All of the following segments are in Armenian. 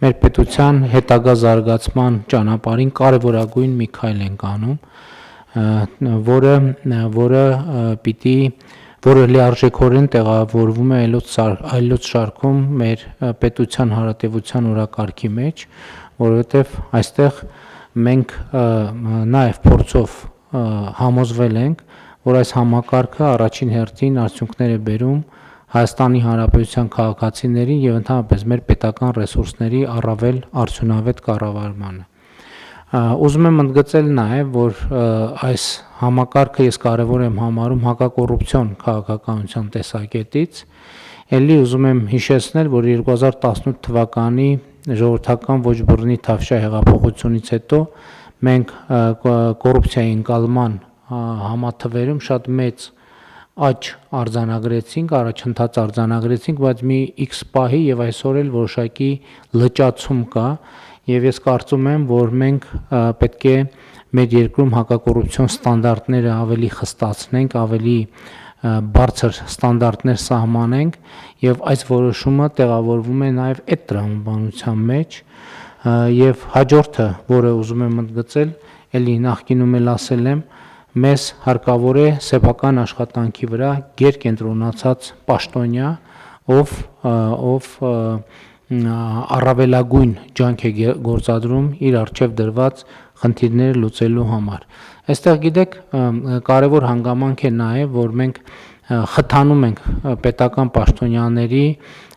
մեր պետության հետագա զարգացման ճանապարհին կարևորագույն մի քայլ ենք անում, որը լիարժեքորեն տեղավորվում է այլոց շարքում մեր պետության հարատևության օրակարգի մեջ, որովհետև այստեղ մենք նաև փորձով համոզվել ենք, որ այս համակարգը առաջին հերթին արդյունքներ է բերում Հայաստանի Հանրապետության քաղաքացիներին եւ ընդհանրապես մեր պետական ռեսուրսների առավել արդյունավետ կառավարմանը։ Ուզում եմ ընդգծել նաև, որ այս համակարգը ես կարևոր եմ համարում հակակոռուպցիոն քաղաքականության տեսակետից, ելի ուզում եմ հիշեցնել, որ 2018 թվականի ժողովրդական ոչ բռնի Թավշյա հեղափոխությունից հետո մենք կոռուպցիայի ընկալման համաթվերում շատ մեծ աճ արձանագրեցինք, առաջընթաց արձանագրեցինք, բայց մի X պահի եւ այսօր էլ որոշակի լճացում կա եւ ես կարծում եմ, որ մենք պետք է մեր երկրում հակակոռուպցիոն ստանդարտները ավելի խստացնենք, ավելի բարձր ստանդարտներ սահմանենք եւ այս որոշումը տեղավորվում է նաեւ այդ տրամաբանության մեջ եւ հաջորդը, որը ուզում եմ ընդգծել, ելի նախկինում էլ ասել եմ, մեզ հարկավոր է սեփական աշխատանքի վրա գերկենտրոնացած պաշտոնյա, ով առավելագույն ջանք է գործադրում իր առջև դրված խնդիրները լուծելու համար։ Այստեղ գիտեք, կարևոր հանգամանք է նաև, որ մենք խթանում ենք պետական պաշտոնյաների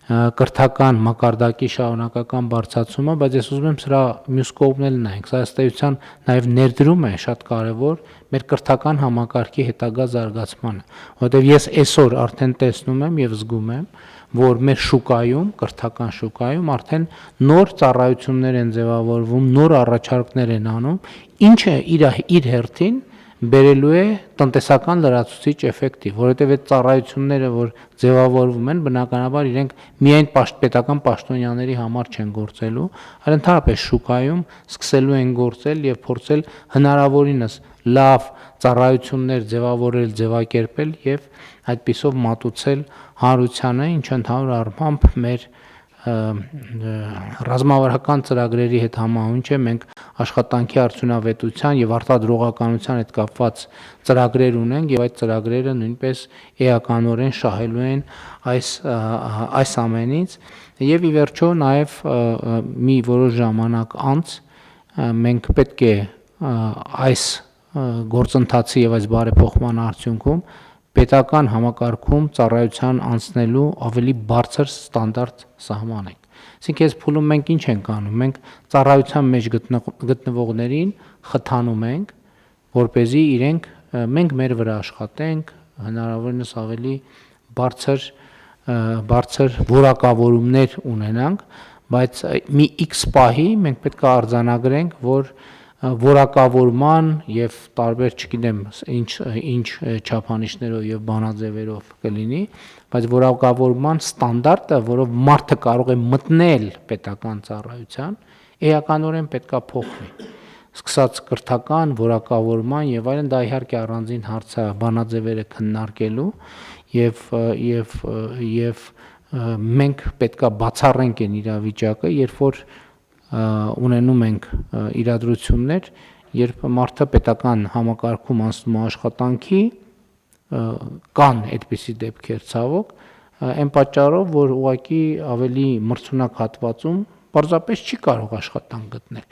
կրթական մակարդակի շարունակական բարձրացումը, բայց ես ուզում եմ սրա մյուս կողմն էլ նայենք, սա ըստ էության նաև ներդրում է շատ կարևոր մեր կրթական համակարգի հետագա զարգացմանը, որովհետև ես այսօր արդեն տեսնում եմ եւ զգում եմ, որ մեր շուկայում, կրթական շուկայում արդեն նոր ծառայություններ են ձևավորվում, նոր առաջարկներ են անում, ինչը իր հերթին բերելու է տնտեսական լրացուցիչ էֆեկտի, որովհետև այդ ծառայությունները, որ ձևավորվում են, բնականաբար իրենք միայն պետական պաշտոնյաների համար չեն գործելու, այլ ընդհանրապես շուկայում սկսելու են գործել եւ փորձել հնարավորինս լավ ծառայություններ ձևավորել, ձևակերպել եւ այդպիսով մատուցել հանրությանը, ինչը ընդհանուր առմամբ մեր ռազմավարական ծրագրերի հետ համահունչ է, մենք աշխատանքի արդյունավետության եւ արտադրողականության հետ կապված ծրագրեր ունենք եւ այդ ծրագրերը նույնպես էականորեն շահելու են այս ամենից եւ ի վերջո նաեւ մի որոշ ժամանակ անց մենք պետք է այս գործընթացի եւ այս բարեփոխման արդյունքում պետական համակարգում ծառայության անցնելու ավելի բարձր ստանդարտ սահմանենք։ Այսինքն այս փուլում մենք ինչ ենք անում, մենք ծառայության մեջ գտնվողներին խթանում ենք, որպեսզի մենք մեր վրա աշխատենք, հնարավորինս ավելի բարձր որակավորումներ ունենանք, բայց մի X պահի մենք պետք է արձանագրենք, որ որակավորման եւ տարբեր, չգիտեմ, ինչ չափանիշներով եւ բանաձևերով կլինի, բայց որակավորման ստանդարտը, որով մարդը կարող է մտնել պետական ծառայության, էականորեն պետքա փոխվի։ Սկսած կրթական, որակավորման եւ այլն, դա իհարկե առանձին հարց է բանաձևերը քննարկելու եւ մենք պետքա բացառենք այն իրավիճակը, երբ որ ունենում ենք իրադրություններ, երբ մարդը պետական համակարգում անցնում աշխատանքի, կան այդպիսի դեպքեր ցավոք, այն պատճառով, որ ուղղակի ավելի մրցունակ հատվածում պարզապես չի կարող աշխատանք գտնել։